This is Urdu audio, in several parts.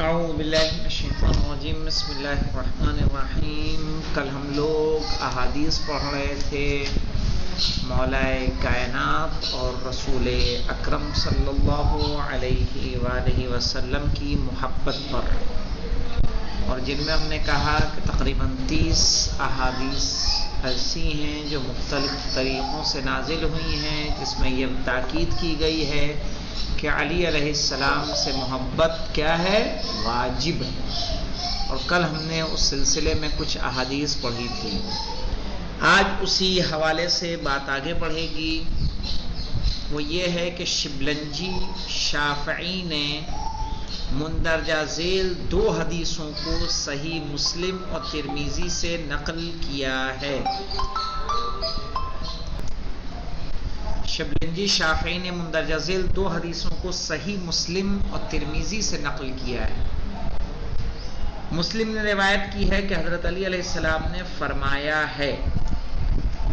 اعوذ باللہ من الشیطان الرجیم بسم اللہ الرحمن الرحیم۔ کل ہم لوگ احادیث پڑھ رہے تھے مولا کائنات اور رسول اکرم صلی اللہ علیہ وآلہ وسلم کی محبت پر، اور جن میں ہم نے کہا کہ تقریباً 30 احادیث ایسی ہیں جو مختلف طریقوں سے نازل ہوئی ہیں، جس میں یہ تاکید کی گئی ہے کہ علی علیہ السلام سے محبت کیا ہے؟ واجب ہے۔ اور کل ہم نے اس سلسلے میں کچھ احادیث پڑھی تھی۔ آج اسی حوالے سے بات آگے بڑھے گی۔ وہ یہ ہے کہ شبلنجی شافعی نے مندرجہ ذیل 2 حدیثوں کو صحیح مسلم اور ترمذی سے نقل کیا ہے۔ شبلنجی شافعی نے مندرجہ ذیل 2 حدیثوں کو صحیح مسلم اور ترمذی سے نقل کیا ہے۔ مسلم نے روایت کی ہے کہ حضرت علی علیہ السلام نے فرمایا ہے،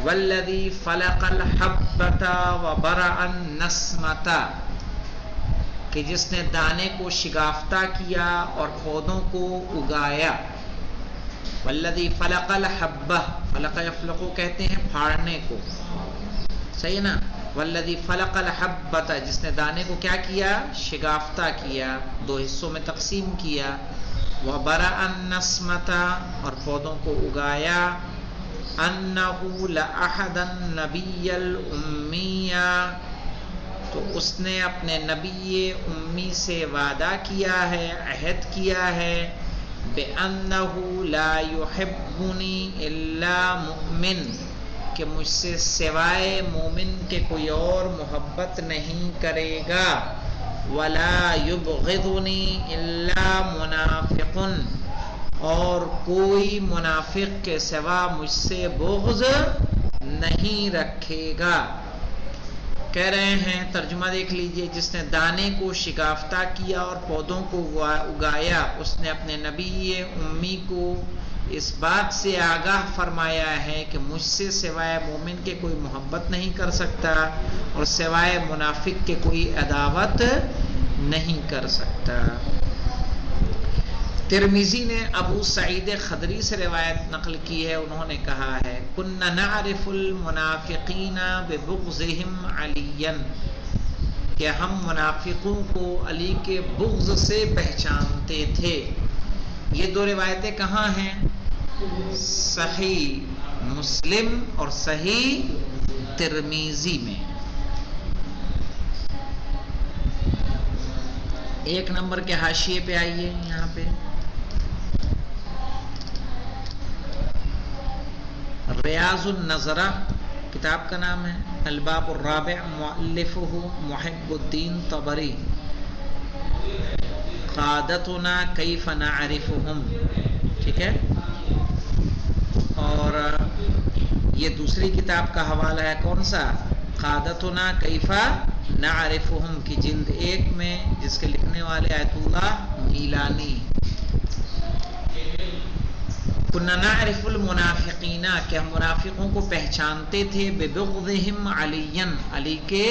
والذی فلق الحبۃ وبرأ النسمۃ، کہ جس نے دانے کو شگافتہ کیا اور پودوں کو اگایا۔ والذی فلق الحبۃ، فلق یفلق کہتے ہیں پھاڑنے کو، صحیح ہے نا؟ والذی فلق الحبۃ، جس نے دانے کو کیا کیا؟ شگافتہ کیا، 2 حصوں میں تقسیم کیا۔ وبرأ النسمۃ، اور پودوں کو اگایا۔ انہ لأحد النبی الامی، تو اس نے اپنے نبی امی سے وعدہ کیا ہے، عہد کیا ہے، بأنہ لا یحبنی الا مؤمن، کہ مجھ سے سوائے مومن کے کوئی اور محبت نہیں کرے گا۔ ولا یبغضنی الا منافق، اور کوئی منافق کے سوا مجھ سے بغض نہیں رکھے گا۔ کہہ رہے ہیں، ترجمہ دیکھ لیجئے، جس نے دانے کو شگافتہ کیا اور پودوں کو اگایا، اس نے اپنے نبی امی کو اس بات سے آگاہ فرمایا ہے کہ مجھ سے سوائے مومن کے کوئی محبت نہیں کر سکتا، اور سوائے منافق کے کوئی عداوت نہیں کر سکتا۔ ترمذی نے ابو سعید خدری سے روایت نقل کی ہے، انہوں نے کہا ہے، کنا نعرف المنافقین ببغضهم علیا، کہ ہم منافقوں کو علی کے بغض سے پہچانتے تھے۔ یہ 2 روایتیں کہاں ہیں؟ صحیح مسلم اور صحیح ترمذی میں۔ 1 نمبر کے حاشیے پہ آئیے، یہاں پہ ریاض النظرہ کتاب کا نام ہے، الباب الرابع، مؤلفہ محب الدین طبری، قادتنا کیف نعرفہم، ٹھیک ہے؟ اور یہ دوسری کتاب کا حوالہ ہے، کون سا؟ قادتنا کیف نعرفہم کی جلد 1 میں، جس کے لکھنے والے آیت اللہ میلانی۔ کنا نعرف المنافقین، کہ ہم منافقوں کو پہچانتے تھے، ببغضہم علیاً، علی کے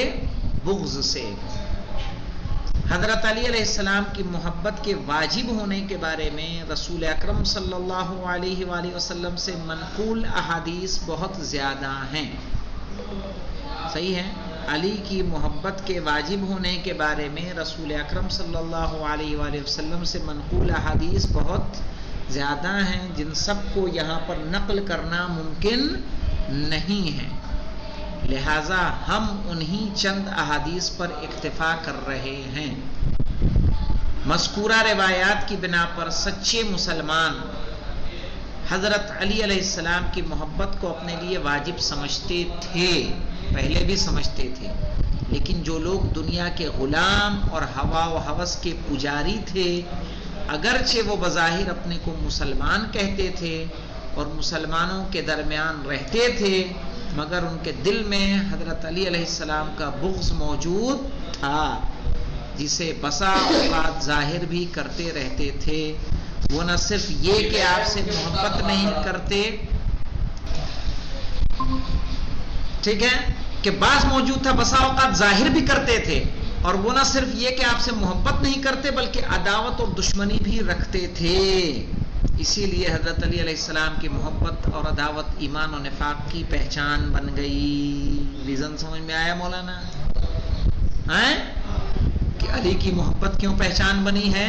بغض سے۔ حضرت علی علیہ السلام کی محبت کے واجب ہونے کے بارے میں رسول اکرم صلی اللہ علیہ وآلہ وسلم سے منقول احادیث بہت زیادہ ہیں، صحیح ہے؟ علی کی محبت کے واجب ہونے کے بارے میں رسول اکرم صلی اللہ علیہ وآلہ وسلم سے منقول احادیث بہت زیادہ ہیں، جن سب کو یہاں پر نقل کرنا ممکن نہیں ہے، لہٰذا ہم انہی چند احادیث پر اکتفا کر رہے ہیں۔ مذکورہ روایات کی بنا پر سچے مسلمان حضرت علی علیہ السلام کی محبت کو اپنے لیے واجب سمجھتے تھے، پہلے بھی سمجھتے تھے، لیکن جو لوگ دنیا کے غلام اور ہوا و ہوس کے پجاری تھے، اگرچہ وہ بظاہر اپنے کو مسلمان کہتے تھے اور مسلمانوں کے درمیان رہتے تھے، مگر ان کے دل میں حضرت علی علیہ السلام کا بغض موجود تھا، جسے بسا اوقات ظاہر بھی کرتے رہتے تھے۔ وہ نہ صرف یہ کہ آپ سے محبت نہیں کرتے، ٹھیک ہے، کہ بعض موجود تھا، بسا اوقات ظاہر بھی کرتے تھے اور وہ نہ صرف یہ کہ آپ سے محبت نہیں کرتے بلکہ عداوت اور دشمنی بھی رکھتے تھے. اسی لیے حضرت علی علیہ السلام کی محبت اور عداوت ایمان و نفاق کی پہچان بن گئی. ریزن سمجھ میں آیا مولانا؟ کہ علی کی محبت کیوں پہچان بنی ہے؟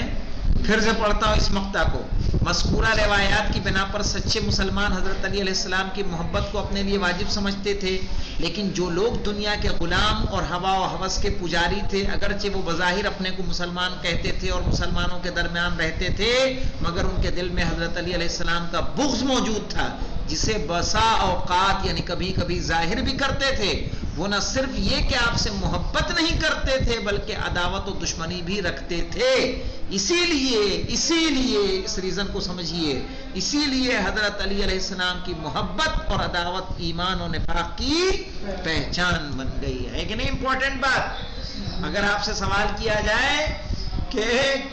پھر سے پڑھتا ہوں اس مقطع کو. مذکورہ روایات کی بنا پر سچے مسلمان حضرت علی علیہ السلام کی محبت کو اپنے لیے واجب سمجھتے تھے، لیکن جو لوگ دنیا کے غلام اور ہوا و ہوس کے پجاری تھے، اگرچہ وہ بظاہر اپنے کو مسلمان کہتے تھے اور مسلمانوں کے درمیان رہتے تھے، مگر ان کے دل میں حضرت علی علیہ السلام کا بغض موجود تھا، جسے بسا اوقات یعنی کبھی کبھی ظاہر بھی کرتے تھے. وہ نہ صرف یہ کہ آپ سے محبت نہیں کرتے تھے بلکہ عداوت و دشمنی بھی رکھتے تھے. اسی لیے اس ریزن کو سمجھیے، اسی لیے حضرت علی علیہ السلام کی محبت اور عداوت ایمان و نفاق کی پہچان بن گئی ہے. کہ نہیں امپورٹنٹ بات؟ اگر آپ سے سوال کیا جائے کہ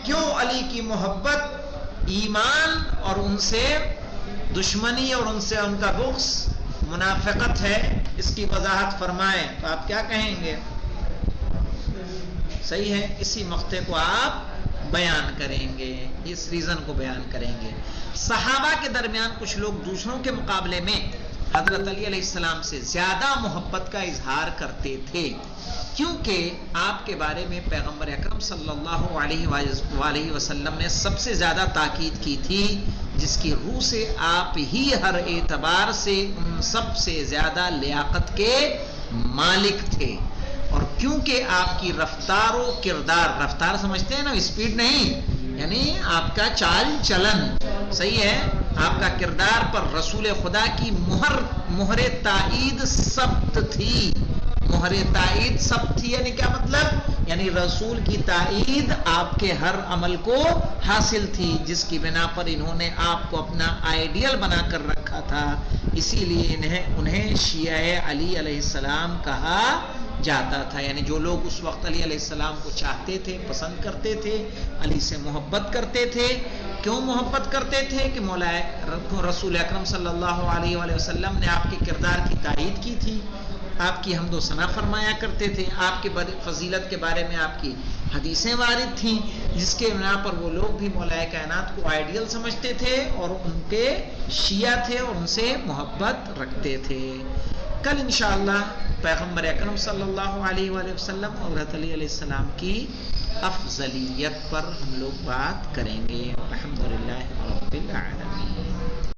کیوں علی کی محبت ایمان اور ان سے دشمنی اور ان سے ان کا بغض منافقت ہے، اس کی وضاحت فرمائیں، تو آپ کیا کہیں گے؟ صحیح ہے، اسی مقطع کو آپ بیان کریں گے، اس ریزن کو بیان کریں گے. صحابہ کے درمیان کچھ لوگ دوسروں کے مقابلے میں حضرت علی علیہ السلام سے زیادہ محبت کا اظہار کرتے تھے، کیونکہ آپ کے بارے میں پیغمبر اکرم صلی اللہ علیہ وسلم نے سب سے زیادہ تاکید کی تھی، جس کی روح سے آپ ہی ہر اعتبار سے ان سب سے زیادہ لیاقت کے مالک تھے. اور کیونکہ آپ کی رفتار و کردار، رفتار سمجھتے ہیں نا، اسپیڈ نہیں، یعنی آپ کا چال چلن صحیح ہے، آپ کا کردار پر رسول خدا کی مہر تائید ثبت تھی. مہر تائید ثبت تھی یعنی کیا مطلب؟ یعنی رسول کی تائید آپ کے ہر عمل کو حاصل تھی، جس کی بنا پر انہوں نے آپ کو اپنا آئیڈیل بنا کر رکھا تھا. اسی لیے انہیں شیعہ علی علیہ السلام کہا جاتا تھا. یعنی جو لوگ اس وقت علی علیہ السلام کو چاہتے تھے، پسند کرتے تھے، علی سے محبت کرتے تھے. کیوں محبت کرتے تھے؟ کہ مولا رسول اکرم صلی اللہ علیہ وآلہ وسلم نے آپ کے کردار کی تائید کی تھی، آپ کی حمد و ثنا فرمایا کرتے تھے، آپ کے فضیلت کے بارے میں آپ کی حدیثیں وارد تھیں، جس کے بنا پر وہ لوگ بھی مولا کائنات کو آئیڈیل سمجھتے تھے اور ان کے شیعہ تھے اور ان سے محبت رکھتے تھے. کل انشاءاللہ پیغمبر اکرم صلی اللہ علیہ وآلہ وسلم اور حضرت علی علیہ السلام کی افضلیت پر ہم لوگ بات کریں گے. الحمدللہ رب العالمین.